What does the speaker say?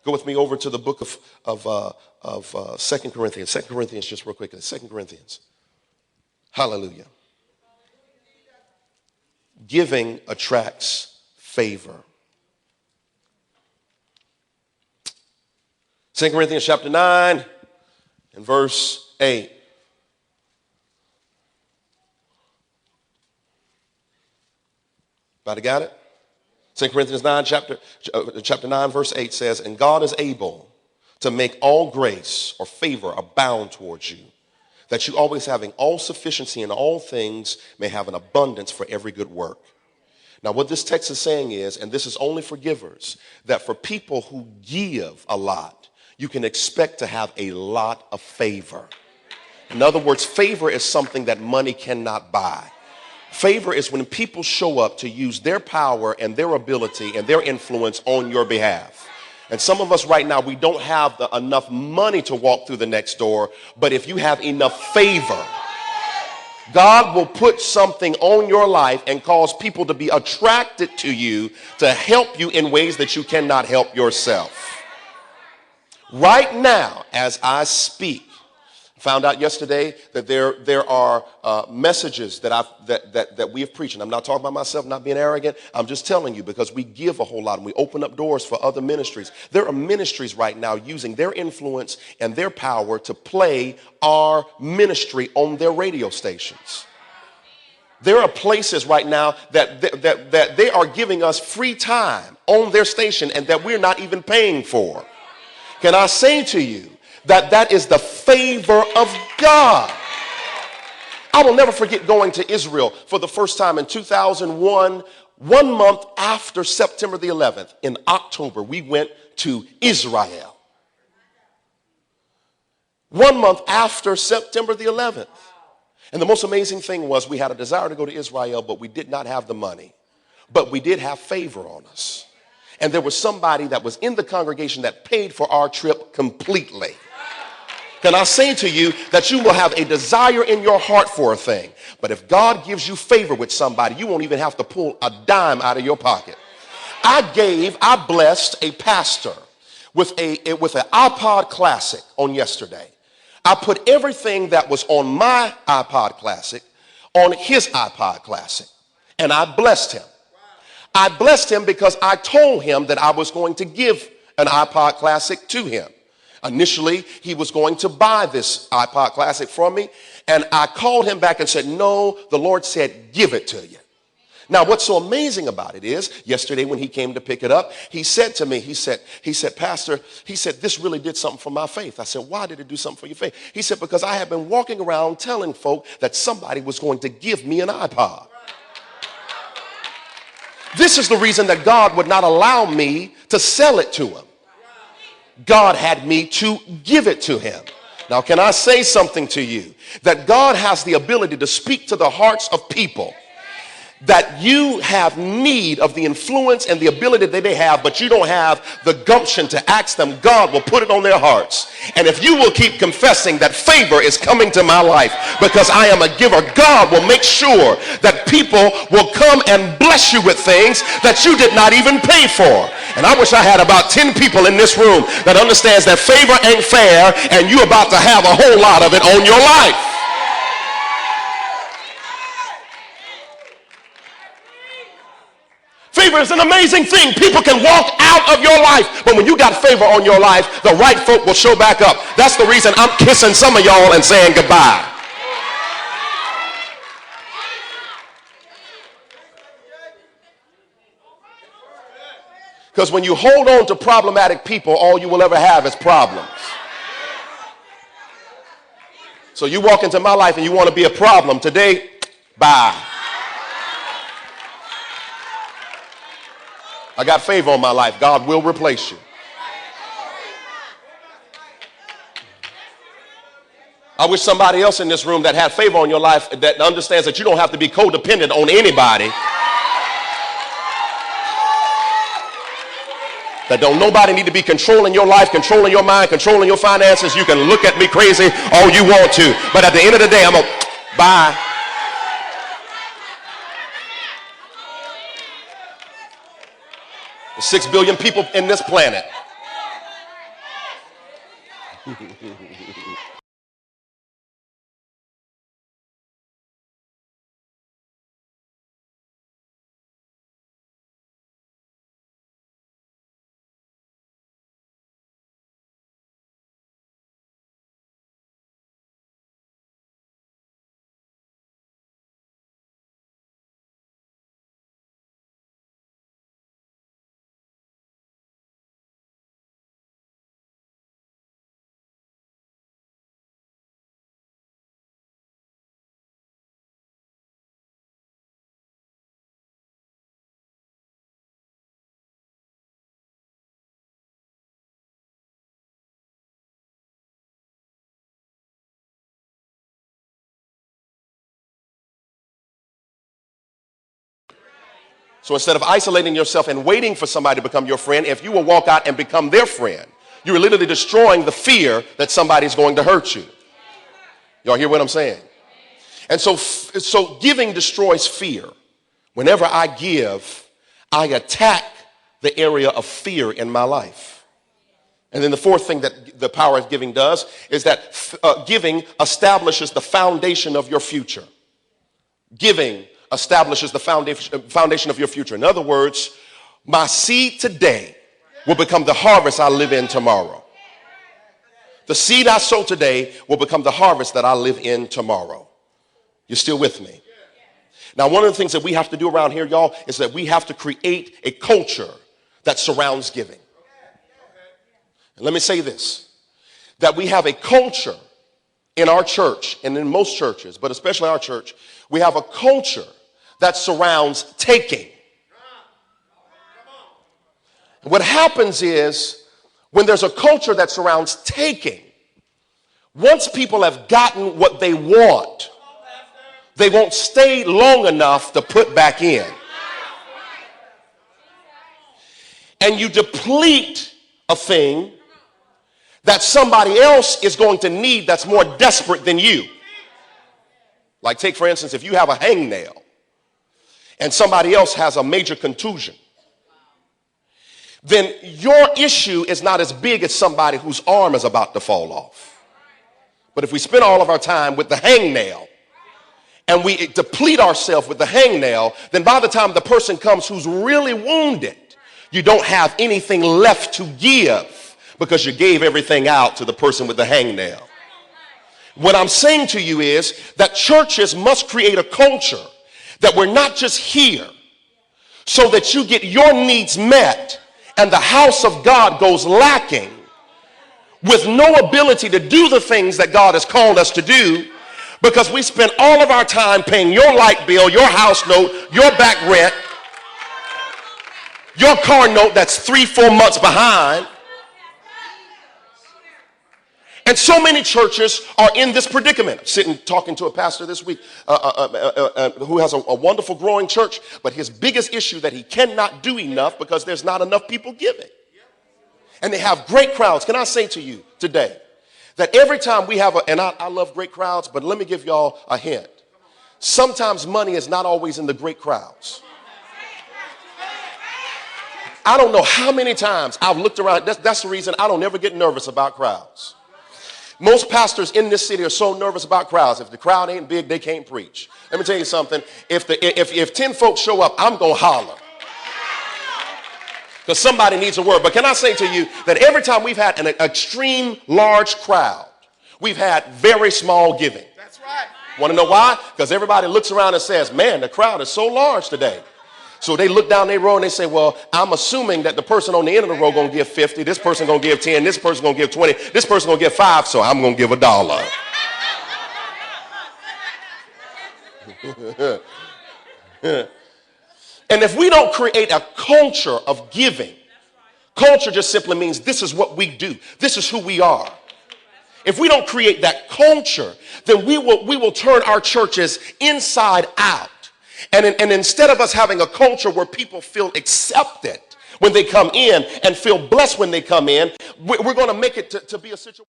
Go with me over to the book of 2 Corinthians. 2 Corinthians, just real quickly. 2 Corinthians. Hallelujah. Giving attracts favor. 2 Corinthians chapter 9 and verse 8. Everybody got it? 2 Corinthians 9, chapter 9, verse 8 says, and God is able to make all grace or favor abound towards you, that you always having all sufficiency in all things may have an abundance for every good work. Now, what this text is saying is, and this is only for givers, that for people who give a lot, you can expect to have a lot of favor. In other words, favor is something that money cannot buy. Favor is when people show up to use their power and their ability and their influence on your behalf. And some of us right now, we don't have enough money to walk through the next door. But if you have enough favor, God will put something on your life and cause people to be attracted to you to help you in ways that you cannot help yourself. Right now, as I speak, found out yesterday that there are messages that we have preached. And I'm not talking about myself, not being arrogant. I'm just telling you because we give a whole lot and we open up doors for other ministries. There are ministries right now using their influence and their power to play our ministry on their radio stations. There are places right now that they are giving us free time on their station and that we're not even paying for. Can I say to you, that is the favor of God. I will never forget going to Israel for the first time in 2001, 1 month after September the 11th. In October, we went to Israel. 1 month after September the 11th. And the most amazing thing was we had a desire to go to Israel, but we did not have the money. But we did have favor on us. And there was somebody that was in the congregation that paid for our trip completely. Can I say to you that you will have a desire in your heart for a thing, but if God gives you favor with somebody, you won't even have to pull a dime out of your pocket. I blessed a pastor with an iPod Classic on yesterday. I put everything that was on my iPod Classic on his iPod Classic, and I blessed him. I blessed him because I told him that I was going to give an iPod Classic to him. Initially, he was going to buy this iPod Classic from me, and I called him back and said, no, the Lord said, give it to you. Now, what's so amazing about it is, yesterday when he came to pick it up, he said to me, he said, Pastor, he said, this really did something for my faith. I said, why did it do something for your faith? He said, because I have been walking around telling folk that somebody was going to give me an iPod. This is the reason that God would not allow me to sell it to him. God had me to give it to him. Now, can I say something to you? That God has the ability to speak to the hearts of people. That you have need of the influence and the ability that they have, but you don't have the gumption to ask them. God will put it on their hearts. And if you will keep confessing that favor is coming to my life because I am a giver, God will make sure that people will come and bless you with things that you did not even pay for. And I wish I had about 10 people in this room that understands that favor ain't fair and you're about to have a whole lot of it on your life. Favor is an amazing thing. People can walk out of your life, but when you got favor on your life, the right folk will show back up. That's the reason I'm kissing some of y'all and saying goodbye. Because when you hold on to problematic people, all you will ever have is problems. So you walk into my life and you want to be a problem today, bye. I got favor on my life. God will replace you. I wish somebody else in this room that had favor on your life that understands that you don't have to be codependent on anybody. That don't nobody need to be controlling your life, controlling your mind, controlling your finances. You can look at me crazy all you want to. But at the end of the day, I'm going to bye. There's 6 billion people in this planet. So instead of isolating yourself and waiting for somebody to become your friend, if you will walk out and become their friend, you're literally destroying the fear that somebody's going to hurt you. Y'all hear what I'm saying? And so giving destroys fear. Whenever I give, I attack the area of fear in my life. And then the fourth thing that the power of giving does is that giving establishes the foundation of your future. Giving establishes the foundation of your future. In other words, my seed today will become the harvest I live in tomorrow. The seed I sow today will become the harvest that I live in tomorrow. You're still with me? Now, one of the things that we have to do around here, y'all, is that we have to create a culture that surrounds giving. And let me say this, that we have a culture in our church and in most churches, but especially our church, we have a culture that surrounds taking. What happens is when there's a culture that surrounds taking, once people have gotten what they want, they won't stay long enough to put back in. And you deplete a thing that somebody else is going to need that's more desperate than you. Like take, for instance, if you have a hangnail and somebody else has a major contusion, then your issue is not as big as somebody whose arm is about to fall off. But if we spend all of our time with the hangnail and we deplete ourselves with the hangnail, then by the time the person comes who's really wounded, you don't have anything left to give because you gave everything out to the person with the hangnail. What I'm saying to you is that churches must create a culture that we're not just here so that you get your needs met and the house of God goes lacking with no ability to do the things that God has called us to do because we spend all of our time paying your light bill, your house note, your back rent, your car note that's 3-4 months behind. And so many churches are in this predicament. I'm sitting talking to a pastor this week who has a wonderful growing church, but his biggest issue that he cannot do enough because there's not enough people giving. And they have great crowds. Can I say to you today that every time we have and I love great crowds, but let me give y'all a hint. Sometimes money is not always in the great crowds. I don't know how many times I've looked around. That's the reason I don't ever get nervous about crowds. Most pastors in this city are so nervous about crowds. If the crowd ain't big, they can't preach. Let me tell you something. If 10 folks show up, I'm going to holler. Because somebody needs a word. But can I say to you that every time we've had an extreme large crowd, we've had very small giving. That's right. Want to know why? Because everybody looks around and says, man, the crowd is so large today. So they look down their row and they say, well, I'm assuming that the person on the end of the row going to give 50. This person going to give 10. This person going to give 20. This person going to give 5. So I'm going to give $1. And if we don't create a culture of giving, culture just simply means this is what we do. This is who we are. If we don't create that culture, then we will turn our churches inside out. And instead of us having a culture where people feel accepted when they come in and feel blessed when they come in, we're going to make it to be a situation.